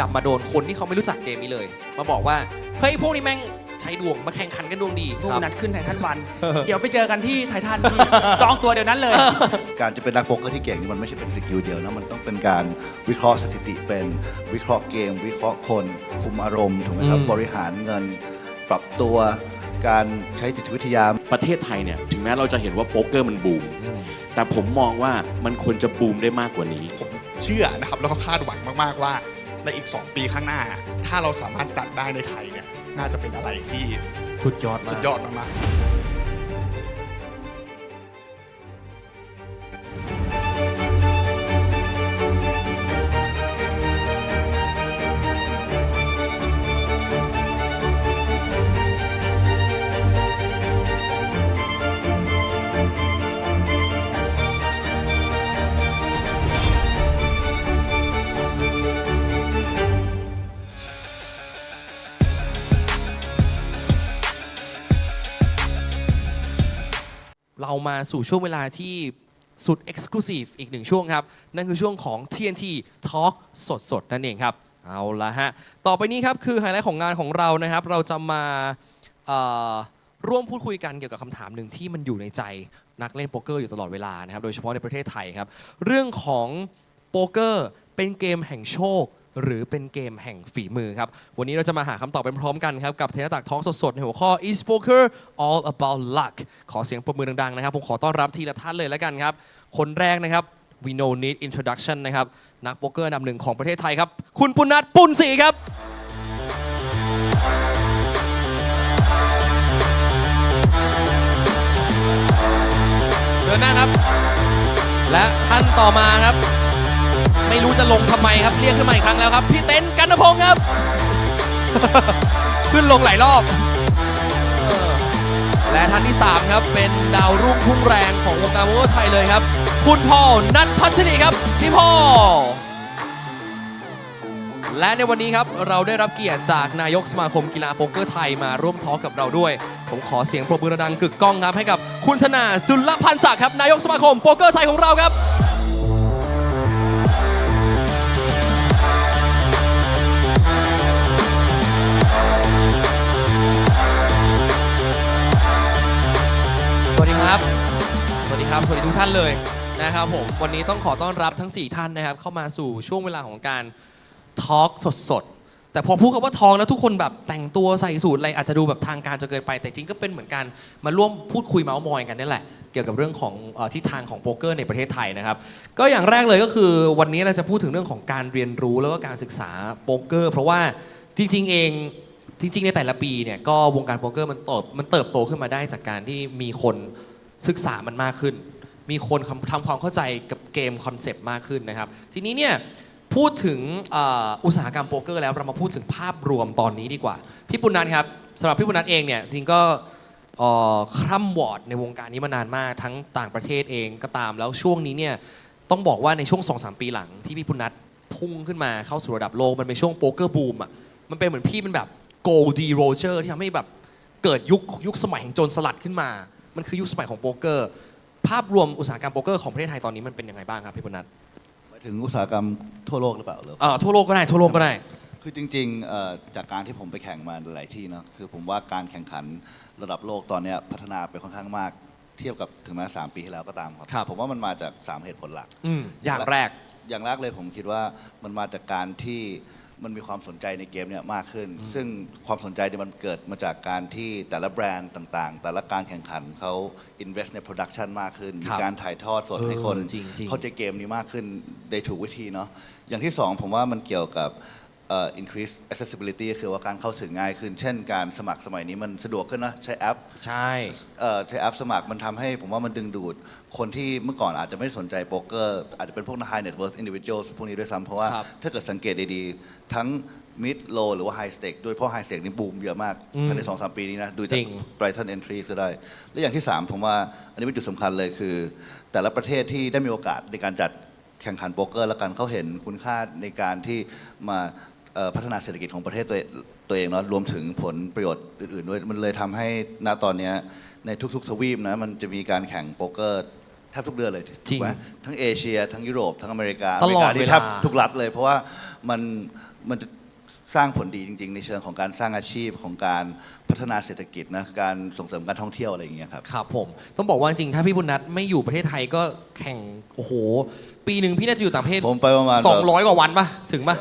กลับมาโดนคนที่เขาไม่รู้จักเกมนี้เลยมาบอกว่าเฮ้ยพวกนี้แม่งใช้ดวงมาแข่งขันกันดวงดี พวก ครับ นัดขึ้นไททันวัน เดี๋ยวไปเจอกันที่ไททันที่ จองตัวเดี๋ยวนั้นเลย การจะเป็นนักโป๊กเกอร์ที่เก่งนี่มันไม่ใช่เป็นสกิลเดียวนะมันต้องเป็นการวิเคราะห์สถิติเป็นวิเคราะห์เกม วิเคราะห์คนคุมอารมณ์ถูกไหมครับบริหารเงินปรับตัวการใช้จิตวิทยา ประเทศไทยเนี่ยถึงแม้เราจะเห็นว่าโป๊กเกอร์มันบูมแต่ผมมองว่ามันควรจะบูมได้มากกว่านี้ ผมเชื่อนะครับแล้วก็คาดหวังมากๆว่าในอีก 2 ปีข้างหน้า ถ้าเราสามารถจัดได้ในไทยเนี่ยน่าจะเป็นอะไรที่ สุดยอด สุ มา ด ก ยอดมากๆ เรามาสู่ช่วงเวลาที่สุด Exclusive อีกหนึ่งช่วงครับ นั่นคือช่วงของ TNT Talk สดๆ นั่นเองครับ เอาละฮะ ต่อไปนี้ครับคือไฮไลท์ของงานของเรานะครับ เราจะมาร่วมพูดคุยกันเกี่ยวกับคำถามหนึ่งที่มันอยู่ในใจนักเล่นโป๊กเกอร์อยู่ตลอดเวลานะครับ โดยเฉพาะในประเทศไทยครับ เรื่องของโป๊กเกอร์เป็นเกมแห่งโชค หรือเป็นเกมแห่งฝีมือครับ วันนี้เราจะมาหาคำตอบไปพร้อมกันครับ กับเทนตักท้องสดๆ ในหัวข้อ Is Poker All About Luck ขอเสียงปรบมือดังๆนะครับ ผมขอต้อนรับทีละท่านเลยแล้วกันครับ คนแรกนะครับ We no need introduction นะครับ นักโป๊กเกอร์อันดับหนึ่งของประเทศไทยครับ คุณปุณณัฐ ปุณศรีครับ เชิญหน้าครับ และท่านต่อมาครับ ไม่รู้จะลงทำไมครับ เรียกขึ้นมาอีกครั้งแล้วครับ พี่เต้น กันพงศ์ครับ ขึ้นลงหลายรอบ และท่านที่ 3 ครับ เป็นดาวรุ่งพุ่งแรงของวงการโป๊กเกอร์ไทยเลยครับ คุณพอล ณัฐพัชรีครับ พี่พอล และในวันนี้ครับ เราได้รับเกียรติจากนายกสมาคมกีฬาโป๊กเกอร์ไทยมาร่วมทอล์กกับเราด้วย ผมขอเสียงปรบมือดังกึกก้องครับให้กับคุณธนา จุลพันธ์ศักดิ์ครับ นายกสมาคมโป๊กเกอร์ไทยของเราครับ สวัสดีครับ สวัสดีครับ สวัสดีทุกท่านเลยนะครับผม วันนี้ต้องขอต้อนรับทั้ง 4 ท่านนะครับเข้ามาสู่ช่วงเวลาของการทอล์กสดๆ แต่พอพูดคำว่าทอล์กแล้วทุกคนแบบแต่งตัวใส่สูทอะไรอาจจะดูแบบทางการจนเกินไป แต่จริงก็เป็นเหมือนกันมาร่วมพูดคุยเมาส์มอยกันนี่แหละเกี่ยวกับเรื่องของทิศทางของโป๊กเกอร์ในประเทศไทยนะครับ ก็อย่างแรกเลยก็คือวันนี้เราจะพูดถึงเรื่องของการเรียนรู้แล้วก็การศึกษาโป๊กเกอร์เพราะว่าจริงๆในแต่ละปีเนี่ยก็วงการโป๊กเกอร์มันเติบโตขึ้นมาได้จากการที่มีคนศึกษามันมากขึ้น มีคนทำความเข้าใจกับเกมคอนเซปต์มากขึ้นนะครับทีนี้เนี่ยพูดถึงอุตสาหกรรมโป๊กเกอร์แล้วเรามาพูดถึงภาพรวมตอนนี้ดีกว่าพี่ปุณณัฐครับสำหรับพี่ปุณณัฐเองเนี่ยจริงก็คร่ำวอร์ดในวงการนี้มานานมากทั้งต่างประเทศเองก็ตามแล้วช่วงนี้เนี่ยต้องบอกว่าในช่วง 2-3 ปีหลังที่พี่ปุณณัฐพุ่งขึ้นมาเข้าสู่ระดับโลกมันเป็นช่วงโป๊กเกอร์บูมอ่ะมันเป็นเหมือนพี่เป็นแบบโกลดีโรเจอร์ที่ทำให้แบบเกิดยุคสมัยแห่งโจรสลัดขึ้นมามันคือยุคสมัยของโป๊กเกอร์ภาพรวมอุตสาหกรรมโป๊กเกอร์ของประเทศไทยตอนนี้มันเป็นยังไงบ้างครับพี่ปุณณัฐ หมายถึงอุตสาหกรรมทั่วโลกหรือเปล่าหรือ ทั่วโลกก็ได้ทั่วโลกก็ได้ คือจริงๆจากการที่ผมไปแข่งมาหลายที่เนาะคือผมว่าการแข่งขันระดับโลกตอนนี้พัฒนาไปค่อนข้างมากเทียบกับถึงแม้3 ปีที่แล้วก็ตามครับ ครับ ผมว่ามันมาจาก3 เหตุผลหลัก อย่างแรก อย่างแรกเลยผมคิดว่ามันมาจากการที่มันมีความสนใจในเกมเนี่ยมากขึ้น ซึ่งความสนใจเนี่ยมันเกิดมาจากการที่แต่ละแบรนด์ต่างๆ แต่ละการแข่งขันเขา invest ใน production มากขึ้น ค มี รับ การถ่ายทอดสดให้คน จริงๆ เข้าใจเกมนี้มากขึ้นได้ถูกวิธีเนาะอย่างที่ 2 ผมว่ามันเกี่ยวกับincrease accessibility คือว่าการเข้าถึงง่ายขึ้น เช่นการสมัครสมัยนี้มันสะดวกขึ้นนะใช้แอป ใช่ ใช้แอปสมัครมันทำให้ผมว่ามันดึงดูดคนที่เมื่อก่อนอาจจะไม่ได้สนใจโป๊กเกอร์อาจจะเป็นพวก high net worth individuals พวกนี้ด้วยซ้ำเพราะว่า ครับ ถ้าเกิดสังเกตดีๆ ทั้ง mid low หรือว่า high stake โดยเฉพาะ high stake นี่บูมเยอะมากภายใน 2-3 ปีนี้นะดูจาก จริง Brighton entry ก็ได้ และอย่างที่ 3 ผมว่าอันนี้เป็นจุดสำคัญเลยคือ แต่ละประเทศที่ได้มีโอกาสในการจัดแข่งขันโป๊กเกอร์แล้วกันเขาเห็นคุณค่าในการที่มาพัฒนาเศรษฐกิจของประเทศตัวเองเนาะรวมถึงผลประโยชน์อื่นๆด้วยมันเลยทำให้ณตอนนี้ในทุกๆทวีปนะมันจะมีการแข่งโป๊กเกอร์แทบทุกเดือนเลย จริ ถู ง กไหมทั้งเอเชียทั้งยุโรปทั้งอเมริกา ตลอด นี่ เวลา แทบทุกรัฐเลย เพราะว่ามัน มันจะสร้างผลดีจริงๆ ในเชิงของการสร้างอาชีพของการพัฒนาเศรษฐกิจนะการส่งเสริมการท่องเที่ยวอะไรอย่างเงี้ยครับ ครับผมต้องบอกว่าจริงๆถ้าพี่บุญนัทไม่อยู่ประเทศไทยก็แข่งโอ้โหปีหนึ่งพี่น่าจะอยู่ต่างประเทศ ผมไปประมาณ 200 กว่าวันปะถึงปะ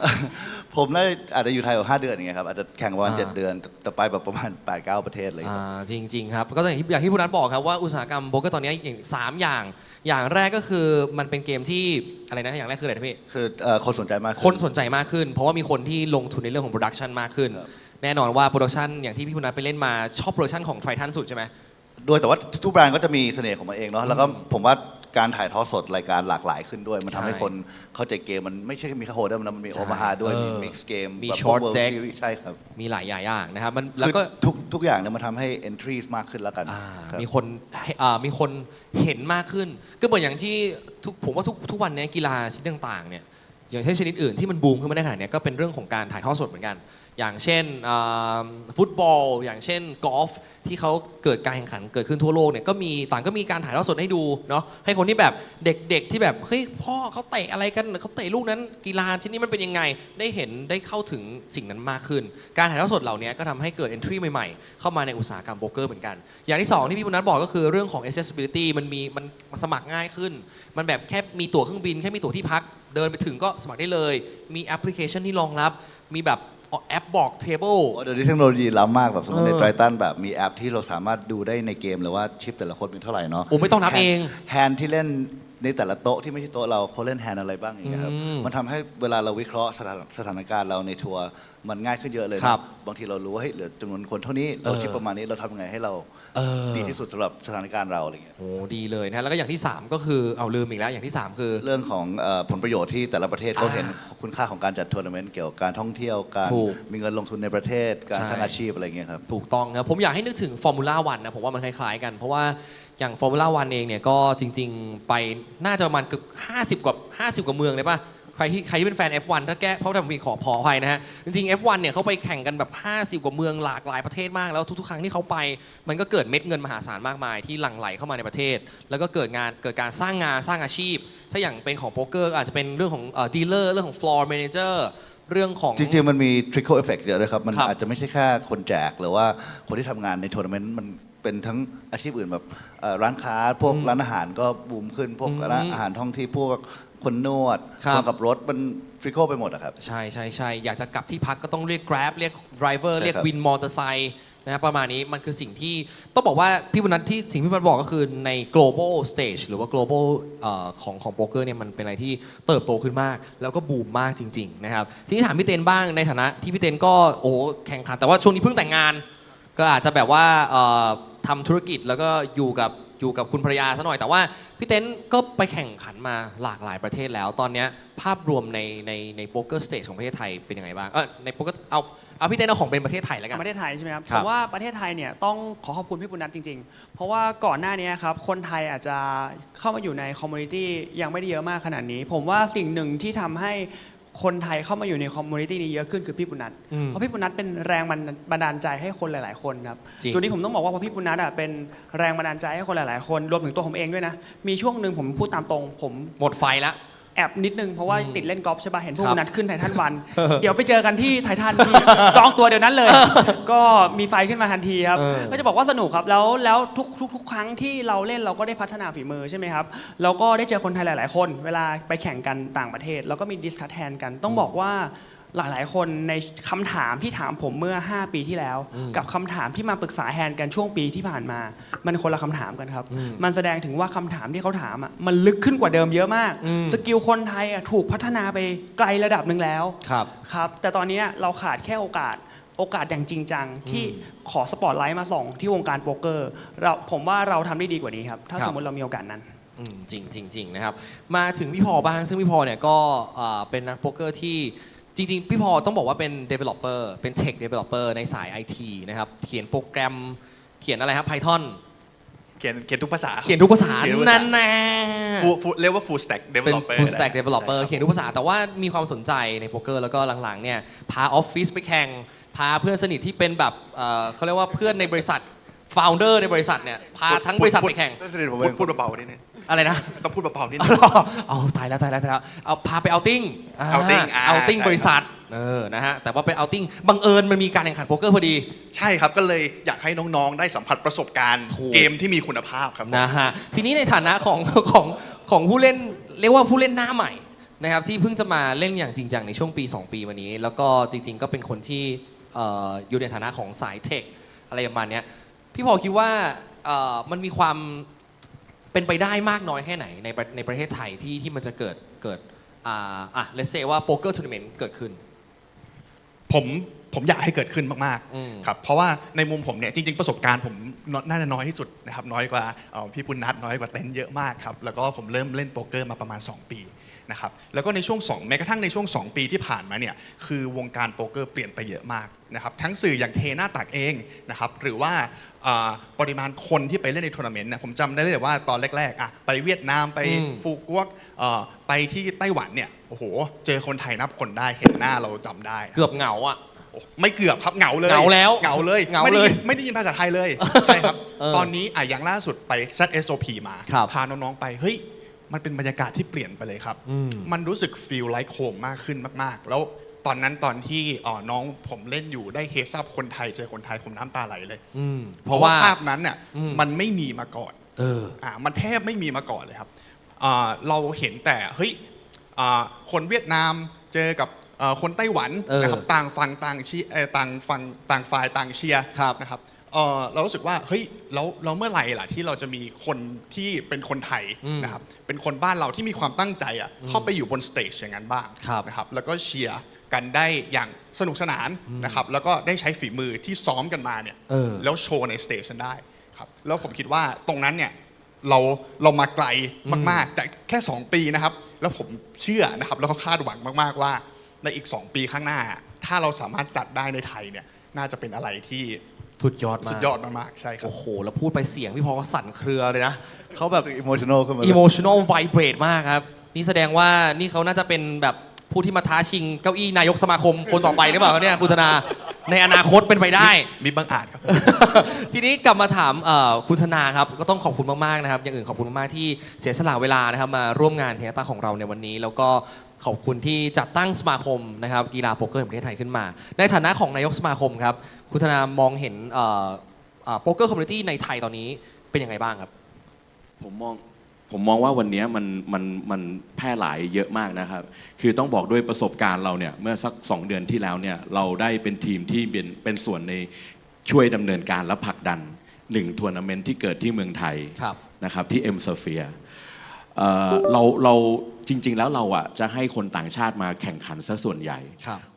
ผมน่าอาจจะอยู่ไทย5 เดือนอย่างเงี้ยครับอาจจะแข่งประมาณ อ่า 7 เดือนแต่ไปแบบประมาณ 8-9 ประเทศเลยครับ จริงๆครับก็อย่างที่ผู้นัทบอกครับว่าอุตสาหกรรมโป๊กเกอร์ตอนนี้อย่าง3 อย่างแรกก็คือมันเป็นเกมที่อะไรนะอย่างแรกคืออะไรนะพี่ คือคนสนใจมาก คนสนใจมากขึ้น เพราะว่ามีคนที่ลงทุนในเรื่องของโปรดักชันมากขึ้น ครับ แน่นอนว่าโปรดักชันอย่างที่พี่ผู้นัทไปเล่นมาชอบโปรดักชันของไททันสุดใช่ไหม ด้วยแต่ว่าทุกแบรนด์ก็จะมีเสน่ห์ของมันเองเนาะแล้วก็ผมว่าการถ่ายทอดสดรายการหลากหลายขึ้นด้วย มันทำให้ ใช่ คนเข้าใจเกมมันไม่ใช่แค่มีแค่โฮเดอร์มันมี ใช่ โอมาฮาด้วย มี เออ มิกซ์เกม มี แบบ short World deck Series ใช่ครับ มีหลายอย่างนะครับมัน คื แล้ว อ ก็ ทุกอย่างเนี่ยมันทำให้ entries มากขึ้นแล้วกัน อ่า ครับ มีคนเห็นมากขึ้น ก็เหมือนอย่างที่ผมว่าทุกวันนี้กีฬาชนิดต่างๆเนี่ยอย่างเช่นชนิดอื่นที่มันบูมขึ้นมาได้ขนาดเนี้ยก็เป็นเรื่องของการถ่ายทอดสดเหมือนกัน อย่างเช่นฟุตบอลอย่างเช่นกอล์ฟที่เขาเกิดการแข่งขันเกิดขึ้นทั่วโลกเนี่ยก็มีการถ่ายทอดสดให้ดูเนาะให้คนที่แบบเด็กๆที่แบบเฮ้ยพ่อเขาเตะอะไรกันเขาเตะลูกนั้นกีฬาชนิดนี้มันเป็นยังไงได้เห็นได้เข้าถึงสิ่งนั้นมากขึ้น การถ่ายทอดสดเหล่านี้ก็ทำให้เกิด entry ใหม่ๆเข้ามาในอุตสาหกรรมโป๊กเกอร์เหมือนกันอย่างที่สองที่พี่บุญนัทบอกก็คือเรื่องของ accessibility มันสมัครง่ายขึ้น มันแบบแค่มีตั๋วเครื่องบินแค่มีตั๋วที่พักเดินไปถึงก็สมัครได้เลยมีแอปพลิเคชันที่รองรับมีแบบแอปบอกเทเบิล เดี๋ยวนี้เทคโนโลยีล้ำมากแบบสมมติใน เออ ไตรตันแบบมีแอปที่เราสามารถดูได้ในเกมเลยว่าชิปแต่ละคนมีเท่าไหร่เนาะ โอ้ไม่ต้องนับเอง แฮนด์ที่เล่นในแต่ละโต๊ะที่ไม่ใช่โต๊ะเราเขาเล่นแฮนด์อะไรบ้างอย่างเงี้ยครับ อืม มันทำให้เวลาเราวิเคราะห์สถานการณ์เราในทัวร์มันง่ายขึ้นเยอะเลยนะครับ บางทีเรารู้ว่าเฮ้ยเหลือจำนวนคนเท่านี้เราชิปประมาณนี้เราทำยังไงให้เราดีที่สุดสำหรับสถานการณ์เราอะไรเงี้ย โอ้ดีเลยนะแล้วก็อย่างที่ 3 ก็คือเอาลืมอีกแล้วอย่างที่ 3 คือ เรื่องของผลประโยชน์ที่แต่ละประเทศเขาเห็นคุณค่าของการจัดทัวร์นาเมนต์เกี่ยวกับการท่องเที่ยวการ ถูก มีเงินลงทุนในประเทศการ ใช่ สร้างอาชีพอะไรเงี้ยครับ ถูกต้องครับผมอยากให้นึกถึงฟอร์มูล่าวันนะผมว่ามันคล้ายๆกัน เพราะว่าอย่างฟอร์มูล่าวันเองเนี่ยก็จริงๆไปน่าจะประมาณเกือบ50 กว่าเมืองเลยป่ะใครที่เป็นแฟน F1 ถ้าแก้เพราะถ้าผมมีขออภัยนะฮะจริงๆ F1 เนี่ยเขาไปแข่งกันแบบ50 กว่าเมืองหลากหลายประเทศมากแล้วทุกๆครั้งที่เขาไป มันก็เกิดเม็ดเงินมหาศาลมากมายที่หลั่งไหลเข้ามาในประเทศ แล้วก็เกิดการสร้างงานสร้างอาชีพ ถ้าอย่างเป็นของโป๊กเกอร์อาจจะเป็นเรื่องของดีลเลอร์เรื่องของ floor manager เรื่องของ จริงๆ มันมี trickle effect เยอะเลยครับ มัน ครับ อาจจะไม่ใช่แค่คนแจก หรือว่าคนที่ทำงานในทัวร์นาเมนต์มันเป็นทั้งอาชีพอื่นแบบร้านค้า พวกร้านอาหารก็บูมขึ้น พวกร้านอาหารท่องที่พวกคนนวด ครับ คนขับรถมัน trickle ไปหมดอะครับ ใช่อยากจะกลับที่พักก็ต้องเรียก Grab เรียก driver ใช่ครับ เรียกวินมอเตอร์ไซค์นะประมาณนี้มันคือสิ่งที่ต้องบอกว่าพี่บุญนัทที่สิ่งที่พี่บุญนัทบอกก็คือใน global stage หรือว่า global ของโป๊กเกอร์เนี่ยมันเป็นอะไรที่เติบโตขึ้นมาก แล้วก็บูมมากจริงๆนะครับทีนี้ถามพี่เต้นบ้างในฐานะที่พี่เต้นก็โอ้แข่งขันแต่ว่าช่วงนี้เพิ่งแต่งงาน ก็อาจจะแบบว่าทำธุรกิจแล้วก็อยู่กับคุณภรรยาซะหน่อยแต่ว่าพี่เต้นก็ไปแข่งขันมาหลากหลายประเทศแล้วตอนเนี้ยภาพรวมในโป๊กเกอร์สเตจของประเทศไทยเป็นยังไงบ้างในโป๊กเกอร์เอาพี่เต้นเอาของเป็นประเทศไทยแล้วกัน ประเทศไทยใช่ไหมครับ ครั ผ บ มว่าประเทศไทยเนี่ยต้องขอขอบคุณพี่ปุณณัทจริงๆ เพราะว่าก่อนหน้านี้ครับคนไทยอาจจะเข้ามาอยู่ในคอมมูนิตี้ยังไม่ได้เยอะมากขนาดนี้ ผมว่าสิ่งหนึ่งที่ทำให้คนไทยเข้ามาอยู่ในคอมมูนิตี้นี้เยอะขึ้นคือพี่ปุณณัทเพราะพี่ปุณณัทเป็นแรงบันดาลใจให้คนหลายๆคนครับ จริง จุดนี้ผมต้องบอกว่าเพราะพี่ปุณณัทเป็นแรงบันดาลใจให้คนหลายๆคนรวมถึงตัวผมเองด้วยนะมีช่วงหนึ่งผมพูดตามตรงผม หมดไฟแล้ว แอบนิดนึงเพราะว่าติดเล่นกอล์ฟใช่ป่ะเห็นพวก ครับ คุณนัดขึ้นไททันวัน เดี๋ยวไปเจอกันที่ไททันที่ จองตัวเดี๋ยวนั้นเลย ก็มีไฟขึ้นมาทันทีครับ ก็จะบอกว่าสนุกครับแล้วทุกครั้งที่เราเล่นเราก็ได้พัฒนาฝีมือใช่ไหมครับเราก็ได้เจอคนไทยหลาย ๆ คน เวลาไปแข่งกันต่างประเทศ แล้วก็มีดิสคัทแทนกัน ต้องบอกว่าหลายๆ คนในคำถามที่ถามผมเมื่อ 5 ปีที่แล้ว กับคำถามที่มาปรึกษาแฮนด์กันช่วงปีที่ผ่านมา มันคนละคำถามกันครับ มันแสดงถึงว่าคำถามที่เขาถามอ่ะมันลึกขึ้นกว่าเดิมเยอะมาก สกิลคนไทยอ่ะถูกพัฒนาไปไกลระดับหนึ่งแล้ว ครับ ครับแต่ตอนนี้เราขาดแค่โอกาสอย่างจริงจังที่ขอสปอตไลท์มาส่องที่วงการโป๊กเกอร์ผมว่าเราทำได้ดีกว่านี้ครับถ้า ครับ สมมติเรามีโอกาสนั้น จริงนะครับมาถึงพี่พอบ้างซึ่งพี่พอเนี่ยก็เป็นนักโป๊กเกอร์ที่จริงๆพี่พอต้องบอกว่าเป็น developer เป็น tech developer ในสาย IT นะครับเขียนโปรแกรมเขียนอะไรครับ Python เขียนทุกภาษา เขียนทุกภาษา เขียนทุกภาษา นั่นนะ เรียกว่า full stack เป็น developer full stack ได้ developer ใช่ครับ เขียนทุกภาษาแต่ว่ามีความสนใจในโป๊กเกอร์แล้วก็หลังๆเนี่ยพาออฟฟิศไปแข่งพาเพื่อนสนิทที่เป็นแบบเขาเรียกว่าเพื่อนในบริษัท founder ในบริษัทเนี่ยพาทั้งบริษัทไปแข่ง เพื่อนสนิทผมพูดเบาๆนิดนึง อะไรนะ ต้องพูดเบาๆนิดนึง เอาตายแล้วเอาพาไปเอาติ้ง outing เอาติ้ง ใช่ครับ บริษัท นะฮะแต่ว่าไปเอาติ้งบังเอิญมันมีการแข่งขันโป๊กเกอร์พอดี ใช่ครับก็เลยอยากให้น้องๆได้สัมผัสประสบการณ์ ถูก เกมที่มีคุณภาพครับผม นะฮะทีนี้ในฐานะของ ของผู้เล่นเรียกว่าผู้เล่นหน้าใหม่นะครับที่เพิ่งจะมาเล่นอย่างจริงจังในช่วงปี 2 ปีมานี้ แล้วก็จริงๆก็เป็นคนที่อยู่ในฐานะของสายเทคอะไรประมาณเนี้ยพี่พอคิดว่ามันมีความเป็นไปได้มากน้อยแค่ไหนในประเทศไทยที่มันจะเกิดเลเซว่าโป๊กเกอร์ทัวร์นาเมนต์เกิดขึ้น ผมอยากให้เกิดขึ้นมาก อืม ๆครับเพราะว่าในมุมผมเนี่ยจริงๆประสบการณ์ผมน่าจะน้อยที่สุดนะครับน้อยกว่าพี่ปุณณัทน้อยกว่าเต้นเยอะมากครับแล้วก็ผมเริ่มเล่นโป๊กเกอร์มาประมาณ 2 ปีนะครับแล้วก็ในช่วงแม้กระทั่งในช่วง 2 ปีที่ผ่านมาเนี่ยคือวงการโป๊กเกอร์เปลี่ยนไปเยอะมากนะครับทั้งสื่ออย่างเทหน้าตักเองนะครับหรือว่าปริมาณคนที่ไปเล่นในทัวร์นาเมนต์เนี่ยผมจำได้เลยว่าตอนแรกๆไปเวียดนามไปฟูกวกไปที่ไต้หวันเนี่ยโอ้โหเจอคนไทยนับคนได้เห็นหน้าเราจำได้ เกือบเหงาอ่ะ ไม่เกือบครับเหงาเลย เหงาแล้ว เหงาเลย เหงา ไม่ได้ เลย ยินไม่ได้ยินภาษาไทยเลย ใช่ครับ เออ ตอนนี้อย่างล่าสุดไป ZSOP มา ครับ พาน้องๆไปเฮ้ยมันเป็นบรรยากาศที่เปลี่ยนไปเลยครับ มันรู้สึก feel like home มากขึ้นมากๆ แล้วตอนที่น้องผมเล่นอยู่ได้เฮซับคนไทยเจอคนไทยผมน้ำตาไหลเลย เพราะว่าภาพนั้นเนี่ยมันไม่มีมาก่อนมันแทบไม่มีมาก่อนเลยครับเราเห็นแต่เฮ้ยคนเวียดนามเจอกับคนไต้หวันนะครับต่างฝั่งต่างเชียร์ต่างฝั่งต่างฝ่ายต่างเชียร์นะครับเรารู้สึกว่าเฮ้ยเราเมื่อไหร่ล่ะที่เราจะมีคนที่เป็นคนไทยนะครับเป็นคนบ้านเราที่มีความตั้งใจอ่ะเข้าไปอยู่บนสเตจอย่างนั้นบ้างนะครับแล้วก็เชียร์กันได้อย่างสนุกสนานนะครับแล้วก็ได้ใช้ฝีมือที่ซ้อมกันมาเนี่ยแล้วโชว์ในสเตจนั้นได้ครับแล้วผมคิดว่าตรงนั้นเนี่ยเรามาไกลมากๆจากแค่ 2 ปีนะครับแล้วผมเชื่อนะครับแล้วก็คาดหวังมากๆว่าในอีก 2 ปีข้างหน้าถ้าเราสามารถจัดได้ในไทยเนี่ยน่าจะเป็นอะไรที่ สุดยอดมาก สุดยอดมากๆใช่ครับ โอ้โห แล้วพูดไปเสียงพี่พอก็สั่นเครือเลยนะเขาแบบ อิโมชันอลขึ้นมาเลย emotional vibrate มากครับ นี่แสดงว่านี่เขาน่าจะเป็นแบบผู้ที่มาท้าชิงเก้าอี้นายกสมาคมคนต่อไปหรือเปล่าเนี่ยคุณธนาในอนาคตเป็นไปได้ มีบางอาจครับ ทีนี้กลับมาถามคุณธนาครับก็ต้องขอบคุณมากๆนะครับอย่างอื่นขอบคุณมากๆที่เสียสละเวลานะครับมาร่วมงานเทนต้าของเราในวันนี้ แล้วก็ขอบคุณที่จัดตั้งสมาคมนะครับกีฬาโป๊กเกอร์แห่งประเทศไทยขึ้นมา ในฐานะของนายกสมาคมครับคุณธนามองเห็นโป๊กเกอร์คอมมูนิตี้ในไทยตอนนี้เป็นยังไงบ้างครับ ผมมองว่าวันนี้มันแพร่หลายเยอะมากนะครับ คือต้องบอกด้วยประสบการณ์เราเนี่ยเมื่อสัก 2 เดือนที่แล้วเนี่ยเราได้เป็นทีมที่เป็นส่วนในช่วยดำเนินการและผลักดัน1ทัวร์นาเมนต์ที่เกิดที่เมืองไทยนะครับที่ M Sphere เราจริงๆแล้วเราอ่ะจะให้คนต่างชาติมาแข่งขันซะส่วนใหญ่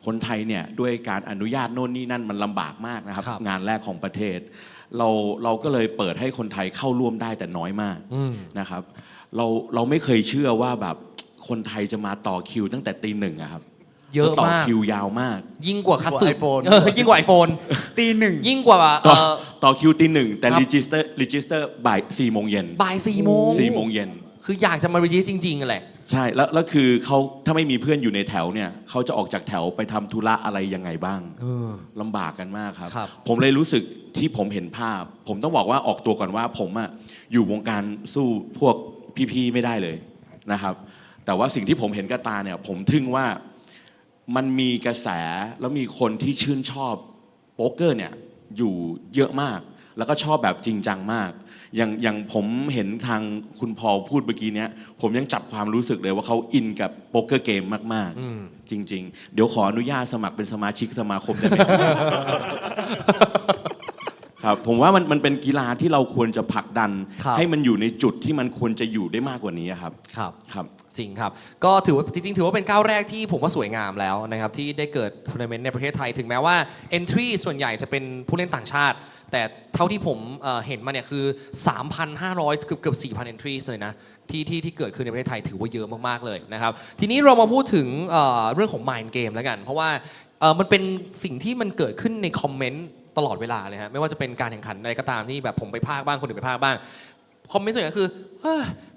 คนไทยเนี่ยด้วยการอนุญาตโน่นนี่นั่นมันลำบากมากนะครับงานแรกของประเทศเราก็เลยเปิดให้คนไทยเข้าร่วมได้แต่น้อยมากนะครับเราไม่เคยเชื่อว่าแบบคนไทยจะมาต่อคิวตั้งแต่ตี 1อะครับเยอะมากต่อคิวยาวมากยิ่งกว่าคัตสึ iPhone ยิ่งกว่า iPhone ตี 1ยิ่งกว่าต่อคิวตี 1แต่รีจิสเตอร์บ่าย4 โมงเย็นบ่าย4 โมง 4 โมงเย็นคืออยากจะมารีจิสจริงๆกันแหละ ใช่แล้วคือเขาถ้าไม่มีเพื่อนอยู่ในแถวเนี่ยเขาจะออกจากแถวไปทำธุระอะไรยังไงบ้างลำบากกันมากครับ ผมเลยรู้สึกที่ผมเห็นภาพ ผมต้องบอกว่าออกตัวก่อนว่าผมอะอยู่วงการสู้พวกพี่ๆไม่ได้เลยนะครับแต่ว่าสิ่งที่ผมเห็นกับตาเนี่ยผมทึ่งว่ามันมีกระแสแล้วมีคนที่ชื่นชอบโป๊กเกอร์เนี่ยอยู่เยอะมากแล้วก็ชอบแบบจริงจังมากอย่างผมเห็นทางคุณพอพูดเมื่อกี้เนี้ยผมยังจับความรู้สึกเลยว่าเขาอินกับโป๊กเกอร์เกมมากๆจริงๆเดี๋ยวขออนุญาตสมัครเป็นสมาชิกสมาคมได้ไหม ครับผมว่ามันเป็นกีฬาที่เราควรจะผลักดันให้มันอยู่ในจุดที่มันควรจะอยู่ได้มากกว่านี้ครับครับจริงครับก็ถือว่าจริงๆถือว่าเป็นก้าวแรกที่ผมว่าสวยงามแล้วนะครับที่ได้เกิดทัวร์นาเมนต์ในประเทศไทยถึงแม้ว่า entry ส่วนใหญ่จะเป็นผู้เล่นต่างชาติแต่เท่าที่ผมเห็นมาเนี่ยคือ 3,500 เกือบ 4,000 entry เลยนะที่เกิดขึ้นในประเทศไทยถือว่าเยอะมากๆเลยนะครับทีนี้เรามาพูดถึงเรื่องของ mind game แล้วกันเพราะว่ามันเป็นสิ่งที่มันเกิดขึ้นในคอมเมนต์ตลอดเวลาเลยฮะไม่ว่าจะเป็นการแข่งขันอะไรก็ตามที่แบบผมไปพากย์บ้างคนอื่นไปพากย์บ้างคอมเมนต์ส่วนใหญ่คือ